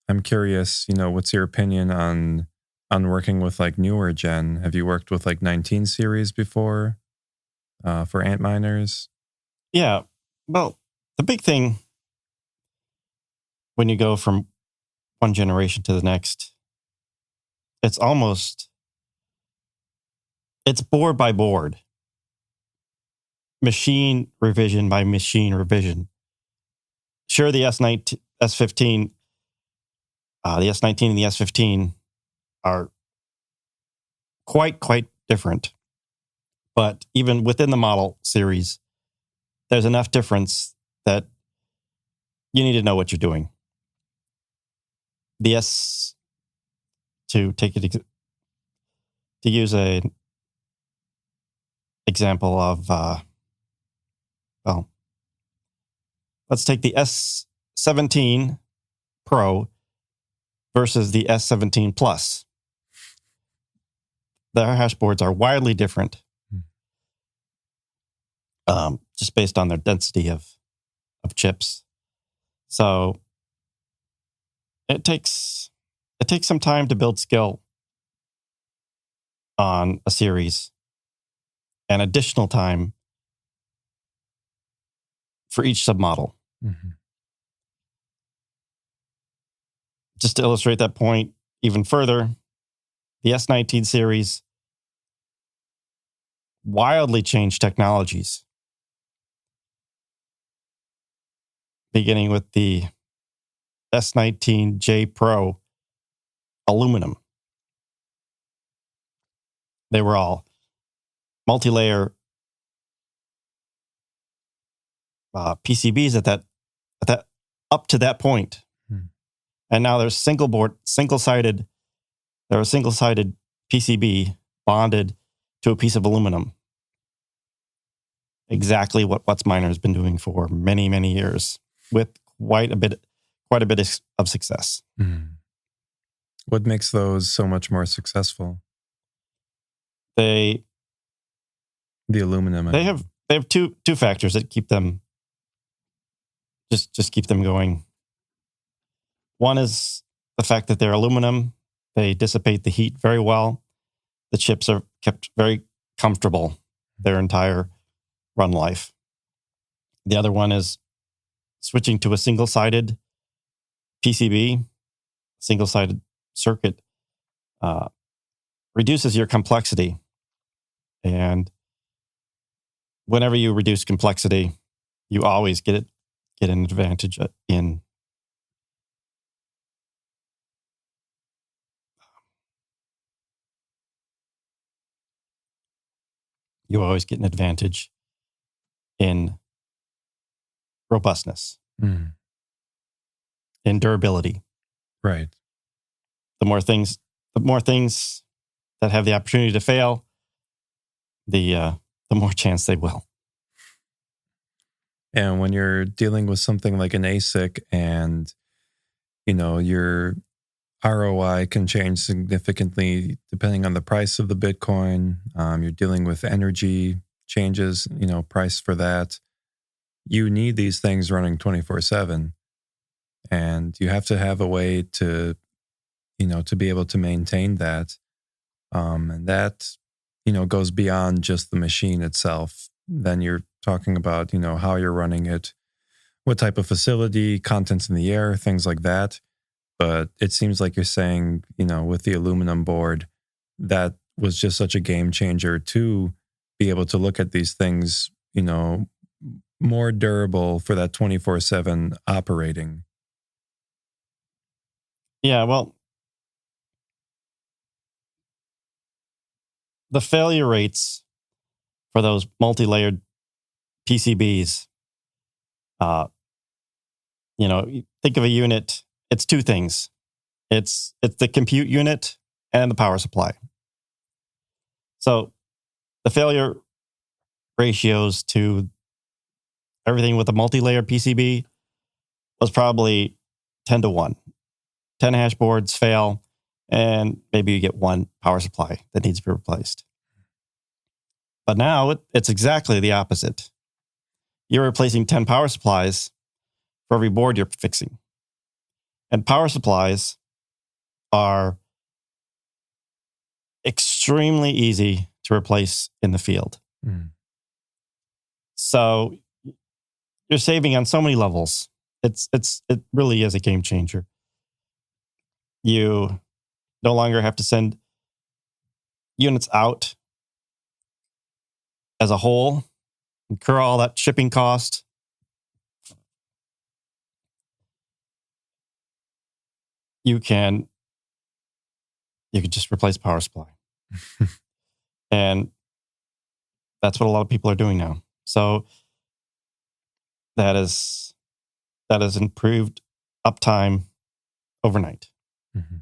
I'm curious, what's your opinion on working with like newer gen? Have you worked with like 19 series before for Antminers? Yeah. Well, the big thing when you go from one generation to the next, it's board by board, machine revision by machine revision. Sure, the S19, S15, the S19 and the S15 are quite different. But even within the model series, there's enough difference that you need to know what you're doing. The S, to use an example of, let's take the S17 Pro versus the S17 Plus. Their hash boards are wildly different, just based on their density of chips. So it takes some time to build skill on a series, and additional time for each submodel. Mm-hmm. Just to illustrate that point even further, the S19 series wildly changed technologies, beginning with the S19J Pro aluminum. They were all multi-layer PCBs at that up to that point. And now there's single-sided PCB bonded to a piece of aluminum. Exactly what WhatsMiner has been doing for many, many years, with quite a bit of success. Mm. What makes those so much more successful? The aluminum. They have two factors that keep them just keep them going. One is the fact that they're aluminum. They dissipate the heat very well. The chips are kept very comfortable their entire run life. The other one is switching to a single-sided PCB, single-sided circuit, reduces your complexity. And whenever you reduce complexity, you always get an advantage in robustness, in durability. Right. The more things that have the opportunity to fail, the more chance they will. And when you're dealing with something like an ASIC, and your ROI can change significantly depending on the price of the Bitcoin. You're dealing with energy changes, price for that. You need these things running 24/7, and you have to have a way to be able to maintain that. And that, goes beyond just the machine itself. Then you're talking about, how you're running it, what type of facility, contents in the air, things like that. But it seems like you're saying, with the aluminum board, that was just such a game changer to be able to look at these things, more durable for that 24/7 operating. Yeah, well, the failure rates for those multi-layered PCBs, think of a unit. It's two things. It's the compute unit and the power supply. So the failure ratios to everything with a multi-layer PCB was probably 10-1. 10 hash boards fail, and maybe you get one power supply that needs to be replaced. But now it's exactly the opposite. You're replacing 10 power supplies for every board you're fixing. And power supplies are extremely easy to replace in the field. Mm. So you're saving on so many levels. It really is a game changer. You no longer have to send units out as a whole, incur all that shipping cost. You can just replace power supply. And that's what a lot of people are doing now. So that is improved uptime overnight. Mm-hmm.